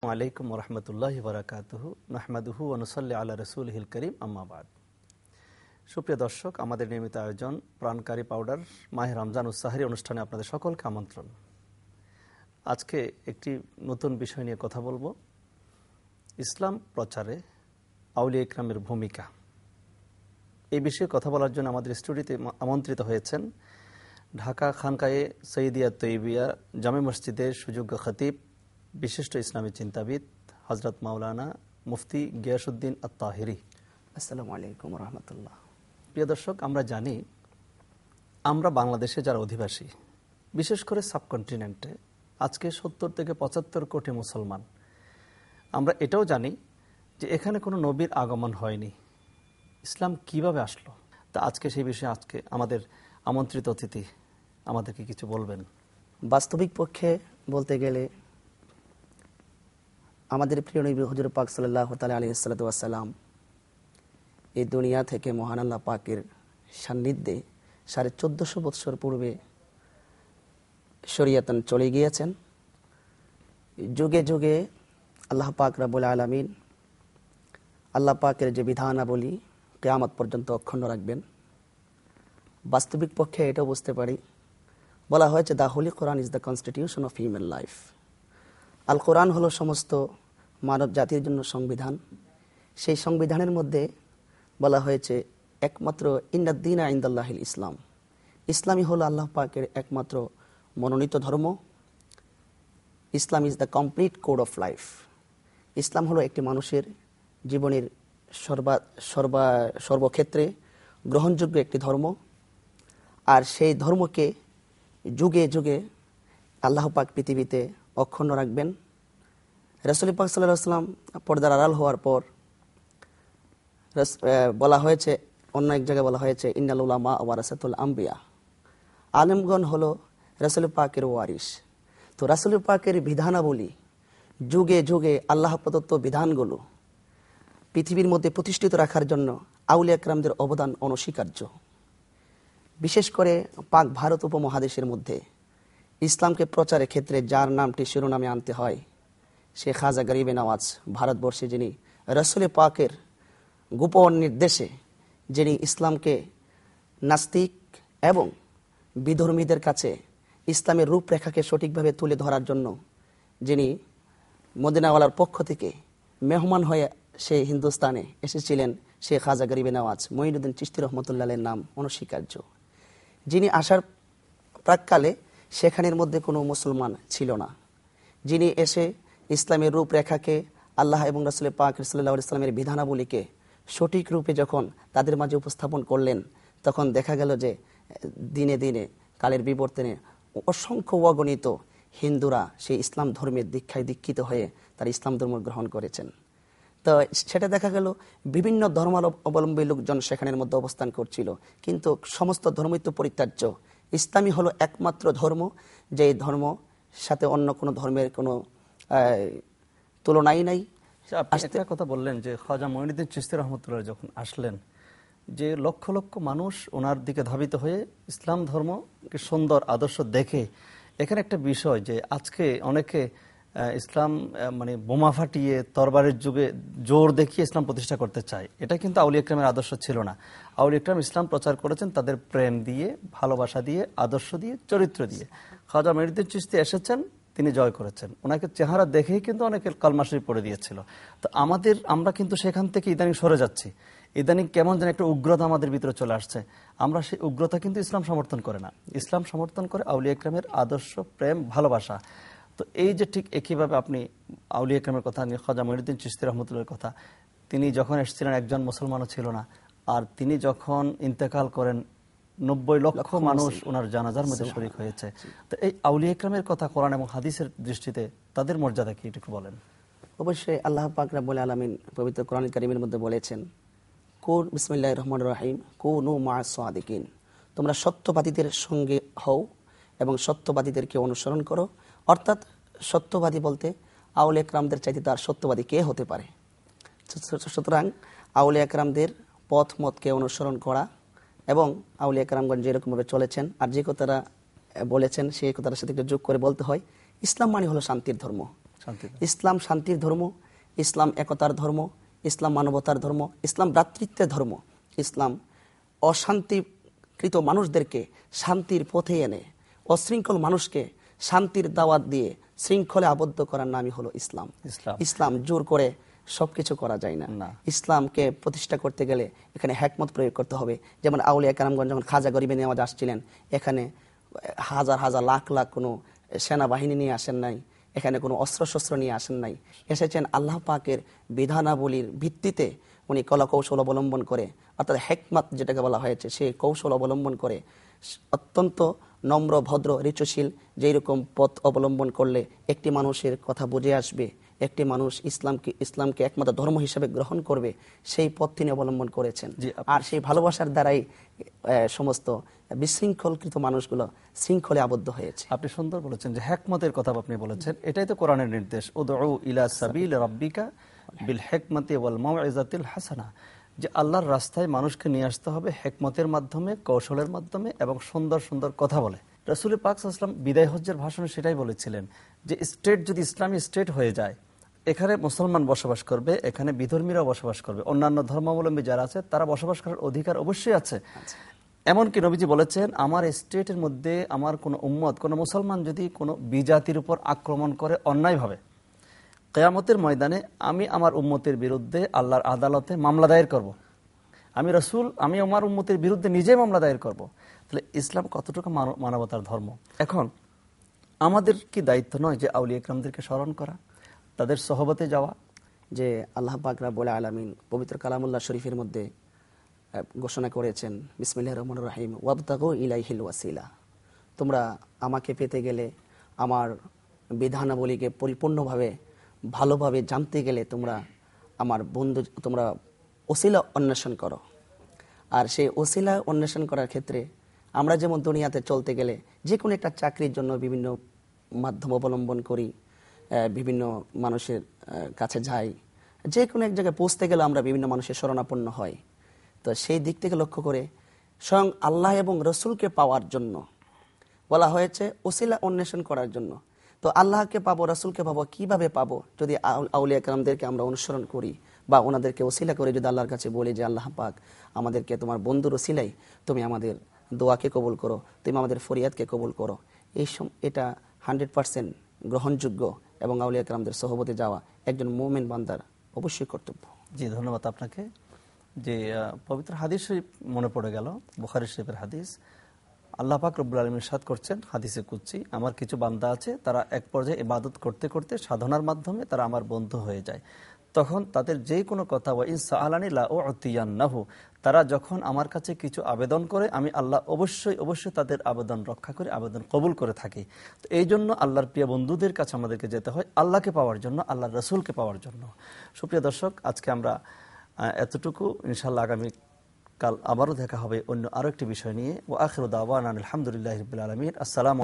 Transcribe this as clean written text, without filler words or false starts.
আলাইকুম রহমতুল্লাহি বারাকাতুহু নাহমাদুহু ওয়া নুসাল্লি আলা রাসূলিহিল কারীম আম্মা বাদ। সুপ্রিয় দর্শক, আমাদের নিয়মিত আয়োজন প্রাণকারী পাউডার মাহে রমজান উস-সাহরি অনুষ্ঠানে আপনাদের সকলকে আমন্ত্রণ। আজকে একটি নতুন বিষয় নিয়ে কথা বলবো, ইসলাম প্রচারে আউলিয়া ইকরামের ভূমিকা। এই বিষয়ে কথা বলার জন্য আমাদের স্টুডিওতে আমন্ত্রিত হয়েছেন ঢাকা খানকায়ে সৈয়দিয়া তৈবিয়া জামে মসজিদের সুযোগ্য খতিব, বিশিষ্ট ইসলামী চিন্তাবিদ হযরত মাওলানা মুফতি গিয়াসউদ্দিন আত-তাহিরি। আসসালামু আলাইকুম রহমতুল্লাহ। প্রিয় দর্শক, আমরা জানি আমরা বাংলাদেশে যারা অধিবাসী, বিশেষ করে সাবকন্টিনেন্টে আজকে 70 থেকে 75 কোটি মুসলমান, আমরা এটাও জানি যে এখানে কোনো নবীর আগমন হয়নি। ইসলাম কিভাবে আসলো, তা আজকে সেই বিষয়ে আজকে আমাদের আমন্ত্রিত অতিথি আমাদেরকে কিছু বলবেন। বাস্তবিক পক্ষে বলতে গেলে আমাদের প্রিয় নবী হুজুর পাক সাল্লাল্লাহু তাআলা আলাইহি ওয়াসাল্লাম এই দুনিয়া থেকে মহান আল্লাহ পাকের সান্নিধ্যে 1450 বছর পূর্বে শরীয়তান চলে গিয়েছেন। যুগে যুগে আল্লাহ পাক রব্বুল আলামিন আল্লাহ পাকের যে বিধানাবলী কিয়ামত পর্যন্ত অক্ষুণ্ণ রাখবেন। বাস্তবিক পক্ষে এটাও বুঝতে পারি, বলা হয়েছে the holy Quran is the constitution of human life. আল কোরআন হলো সমস্ত মানব জাতির জন্য সংবিধান। সেই সংবিধানের মধ্যে বলা হয়েছে একমাত্র ইন্নাদ-দীনা ইনদাল্লাহিল ইসলাম, ইসলামই হলো আল্লাহ পাকের একমাত্র মনোনীত ধর্ম। Islam is the complete code of life. ইসলাম হলো একটি মানুষের জীবনের সর্বক্ষেত্রে গ্রহণযোগ্য একটি ধর্ম। আর সেই ধর্মকে যুগে যুগে আল্লাহ পাক পৃথিবীতে অক্ষুণ্ণ রাখবেন। রাসূল পাক সাল্লাল্লাহু আলাইহি ওয়াসাল্লাম পর্দার আড়াল হওয়ার পর বলা হয়েছে, অন্য এক জায়গায় বলা হয়েছে ইন্নাল উলামা ওয়ারাসাতুল আম্বিয়া, আলেমগণ হলো রাসূল পাকের ওয়ারিস। তো রাসূল পাকের বিধানাবলী যুগে যুগে আল্লাহ প্রদত্ত বিধানগুলো পৃথিবীর মধ্যে প্রতিষ্ঠিত রাখার জন্য আউলিয়া ইকরামদের অবদান অনস্বীকার্য। বিশেষ করে পাক ভারত উপমহাদেশের মধ্যে ইসলামকে প্রচারের ক্ষেত্রে যার নামটি শিরোনামে আনতে হয়, সে খাজা গরিবে নওয়াজ। ভারতবর্ষে যিনি রাসূল পাকের গোপন নির্দেশে যিনি ইসলামকে নাস্তিক এবং বিধর্মীদের কাছে ইসলামের রূপরেখাকে সঠিকভাবে তুলে ধরার জন্য যিনি মদিনাওয়ালার পক্ষ থেকে মেহমান হয়ে সেই হিন্দুস্তানে এসেছিলেন, সে খাজা গরিবে নওয়াজ মঈনুদ্দিন চিশতি রহমতুল্লাহের নাম অনস্বীকার্য। যিনি আসার প্রাককালে সেখানের মধ্যে কোনো মুসলমান ছিল না। যিনি এসে ইসলামের রূপরেখাকে, আল্লাহ এবং রাসূল পাক সাল্লাল্লাহু আলাইহি ওয়াসাল্লামের বিধানাবলীকে সঠিক রূপে যখন তাদের মাঝে উপস্থাপন করলেন, তখন দেখা গেল যে দিনে দিনে কালের বিবর্তনে অসংখ্য অগণিত হিন্দুরা সেই ইসলাম ধর্মের দীক্ষায় দীক্ষিত হয়ে তার ইসলাম ধর্ম গ্রহণ করেছেন। তো সেটা দেখা গেল বিভিন্ন ধর্মাবলম্বী লোকজন সেখানের মধ্যে অবস্থান করছিল, কিন্তু সমস্ত ধর্মই তো পরিত্যাজ্য। ইসলামই হলো একমাত্র ধর্ম, যে ধর্ম সাথে অন্য কোনো ধর্মের কোনো তুলনাই নাই। একটা কথা বললেন যে খাজা মঈনুদ্দিন চিশতি রহমতুল্লাহ যখন আসলেন, যে লক্ষ লক্ষ মানুষ ওনার দিকে ধাবিত হয়ে ইসলাম ধর্মকে সুন্দর আদর্শ দেখে, এখানে একটা বিষয় যে আজকে অনেকে ইসলাম মানে বোমা ফাটিয়ে তরবারের যুগে জোর দেখিয়ে ইসলাম প্রতিষ্ঠা করতে চায়। এটা কিন্তু আউলিয়া ইকরামের আদর্শ ছিল না। আউলিয়া ইকরাম ইসলাম প্রচার করেছেন তাদের প্রেম দিয়ে, ভালোবাসা দিয়ে, আদর্শ দিয়ে, চরিত্র দিয়ে। খাজা মঈনুদ্দিন চিশতি এসেছেন, তিনি জয় করেছেন। ওনাকে চেহারা দেখেই কিন্তু অনেকে কালমা শরীফ পড়ে দিয়েছিল। তো আমরা কিন্তু সেখান থেকে ইদানিং সরে যাচ্ছি। ইদানিং কেমন যেন একটা উগ্রতা আমাদের ভিতরে চলে আসছে। আমরা সেই উগ্রতা কিন্তু ইসলাম সমর্থন করে না। ইসলাম সমর্থন করে আউলিয়া ইকরামের আদর্শ, প্রেম, ভালোবাসা। তো এই যে ঠিক একইভাবে আপনি আউলিয়া ইকরামের কথা নিয়ে, খাজা মঈনুদ্দিন চিশতি রহমতুল্লাহর কথা, তিনি যখন এসেছিলেন একজন মুসলমানও ছিল না, আর তিনি যখন ইন্তেকাল করেন 90 লক্ষ মানুষ ওনার জানাজার মধ্যে শরীক হয়েছে। তো এই আউলিয়া ইকরামের কথা কোরআন এবং হাদিসের দৃষ্টিতে তাদের মর্যাদা কি একটু বলেন। অবশ্যই আল্লাহ পাক রব্বুল আলামিন পবিত্র কোরআন কারীমের মধ্যে বলেছেন, কুন বিসমিল্লাহির রহমানির রহিম কুনু মা'আস সাদিকিন, তোমরা সত্যবাদীদের সঙ্গে হও এবং সত্যবাদীদেরকে অনুসরণ করো। অর্থাৎ সত্যবাদী বলতে আউলিয়া ইকরামদের চাইতে তার সত্যবাদী কে হতে পারে। সুতরাং আউলিয়া ইকরামদের পথ মতকে অনুসরণ করা এবং আউলিয়া ইকরামগণ যেরকমভাবে চলেছেন আর যে কথাটা বলেছেন সেই কথাটার সাথে একটু যোগ করে বলতে হয়, ইসলাম মানে হলো শান্তির ধর্ম। শান্তির। ইসলাম শান্তির ধর্ম, ইসলাম একতার ধর্ম, ইসলাম মানবতার ধর্ম, ইসলাম ভ্রাতৃত্বের ধর্ম। ইসলাম অশান্তিকৃত মানুষদেরকে শান্তির পথে এনে অশৃঙ্খল মানুষকে শান্তির দাওয়াত দিয়ে শৃঙ্খলে আবদ্ধ করার নামই হলো ইসলাম। ইসলাম জোর করে সবকিছু করা যায় না। ইসলামকে প্রতিষ্ঠা করতে গেলে এখানে হিকমত প্রয়োগ করতে হবে। যেমন আউলিয়া কেরামগঞ্জ যখন খাজা গরিবে নেওয়াজ আসছিলেন, এখানে হাজার হাজার লাখ লাখ কোনো সেনাবাহিনী নিয়ে আসেন নাই, এখানে কোনো অস্ত্রশস্ত্র নিয়ে আসেন নাই। এসেছেন আল্লাহ পাকের বিধানাবলীর ভিত্তিতে উনি কলা কৌশল অবলম্বন করে, অর্থাৎ হিকমত যেটাকে বলা হয়েছে সেই কৌশল অবলম্বন করে অত্যন্ত নম্র ভদ্র ঋচশীল যেরকম পথ অবলম্বন করলে একটি মানুষের কথা বুঝে আসবে, একটি মানুষ ইসলামকে একমাত্র ধর্ম হিসেবে গ্রহণ করবে, সেই পথ তিনি অবলম্বন করেছেন। আর সেই ভালোবাসার দ্বারাই সমস্ত বিশৃঙ্খলকৃত মানুষগুলো শৃঙ্খলে আবদ্ধ হয়েছে। আপনি সুন্দর বলেছেন যে হিকমতের কথা আপনি বলেছেন, এটাই তো কোরআনের নির্দেশ, উদউ ইলা সাবিল রাব্বিকা বিল হিকমতি ওয়াল মাউইজাতিল হাসানা, যে আল্লাহর রাস্তায় মানুষকে নিয়ে আসতে হবে হিকমতের মাধ্যমে, কৌশলের মাধ্যমে এবং সুন্দর সুন্দর কথা বলে। রাসূল পাক সাল্লাল্লাহু আলাইহি ওয়াসাল্লাম বিদায় হজ্জের ভাষণে সেটাই বলেছিলেন যে স্টেট যদি ইসলামী স্টেট হয়ে যায়, এখানে মুসলমান বসবাস করবে, এখানে বিধর্মীরাও বসবাস করবে, অন্যান্য ধর্মাবলম্বী যারা আছে তারা বসবাস করার অধিকার অবশ্যই আছে। এমনকি নবীজি বলেছেন, আমার স্টেটের মধ্যে আমার কোনো উম্মত, কোনো মুসলমান যদি কোনো বিজাতির উপর আক্রমণ করে অন্যায়ভাবে, কিয়ামতের ময়দানে আমি আমার উম্মতের বিরুদ্ধে আল্লাহর আদালতে মামলা দায়ের করব। আমি রাসূল, আমি আমার উম্মতের বিরুদ্ধে নিজেই মামলা দায়ের করব। তাহলে ইসলাম কতটুকু মানবতার ধর্ম। এখন আমাদের কি দায়িত্ব নয় যে আউলিয়া ইকরামদেরকে স্মরণ করা, তাদের সহবতে যাওয়া? যে আল্লাহ পাক রব্বুল আলামিন পবিত্র কালামুল্লাহ শরীফের মধ্যে ঘোষণা করেছেন, বিসমিল্লাহির রহমানির রহিম, ওয়াবতাগু ইলাইহিল ওয়াসিলা, তোমরা আমাকে পেতে গেলে, আমার বিধানাবলীকে পরিপূর্ণভাবে ভালোভাবে জানতে গেলে তোমরা আমার বন্ধু, তোমরা ওসিলা অন্বেষণ করো। আর সেই ওসিলা অন্বেষণ করার ক্ষেত্রে আমরা যেমন দুনিয়াতে চলতে গেলে যে কোনো একটা চাকরির জন্য বিভিন্ন মাধ্যম অবলম্বন করি, বিভিন্ন মানুষের কাছে যাই, যে কোনো এক জায়গায় পৌঁছতে গেলে আমরা বিভিন্ন মানুষের শরণাপন্ন হই। তো সেই দিক থেকে লক্ষ্য করে স্বয়ং আল্লাহ এবং রসুলকে পাওয়ার জন্য বলা হয়েছে ওসিলা অন্বেষণ করার জন্য। তো আল্লাহকে পাবো, রসুলকে পাবো, কিভাবে পাবো? যদি আউলিয়া কেরামদেরকে আমরা অনুসরণ করি বা ওনাদেরকে ওসিলা করে যদি আল্লাহর কাছে বলি যে আল্লাহ পাক আমাদেরকে তোমার বন্ধুর ওসিলাই তুমি আমাদের দোয়াকে কবুল করো, তুমি আমাদের ফরিয়াদকে কবুল করো, এটা 100% গ্রহণযোগ্য এবং আউলিয়া কেরামদের সহবতে যাওয়া একজন মুমিন বান্দার অবশ্যই কর্তব্য। জি, ধন্যবাদ আপনাকে। যে পবিত্র হাদিস শরীফ মনে পড়ে গেল, বুখারী শরীফের হাদিস। আল্লাহ পাক রব্বুল আলামিন ইরশাদ করছেন হাদিসে কুদসি, আমার কিছু বান্দা আছে তারা এক পর্যায়ে ইবাদত করতে করতে সাধনার মাধ্যমে তারা আমার বন্ধু হয়ে যায়। তখন তাদের যে কোনো কথা, ওয়া ইন সাআলানি লা উ'তিয়ান্নাহু, তারা যখন আমার কাছে কিছু আবেদন করে আমি আল্লাহ অবশ্যই অবশ্যই তাদের আবেদন রক্ষা করে, আবেদন কবুল করে থাকি। তো এই জন্য আল্লাহর প্রিয় বন্ধুদের কাছে আমাদেরকে যেতে হয় আল্লাহকে পাওয়ার জন্য, আল্লাহর রাসূলকে পাওয়ার জন্য। সুপ্রিয় দর্শক, আজকে আমরা এতটুকু। ইনশাআল্লাহ আগামী কাল আবারও দেখা হবে অন্য আরো একটি বিষয় নিয়ে। ওয়া আখিরু দাওয়ানা আলহামদুলিল্লাহি রাব্বিল আলামিন। আসসালামু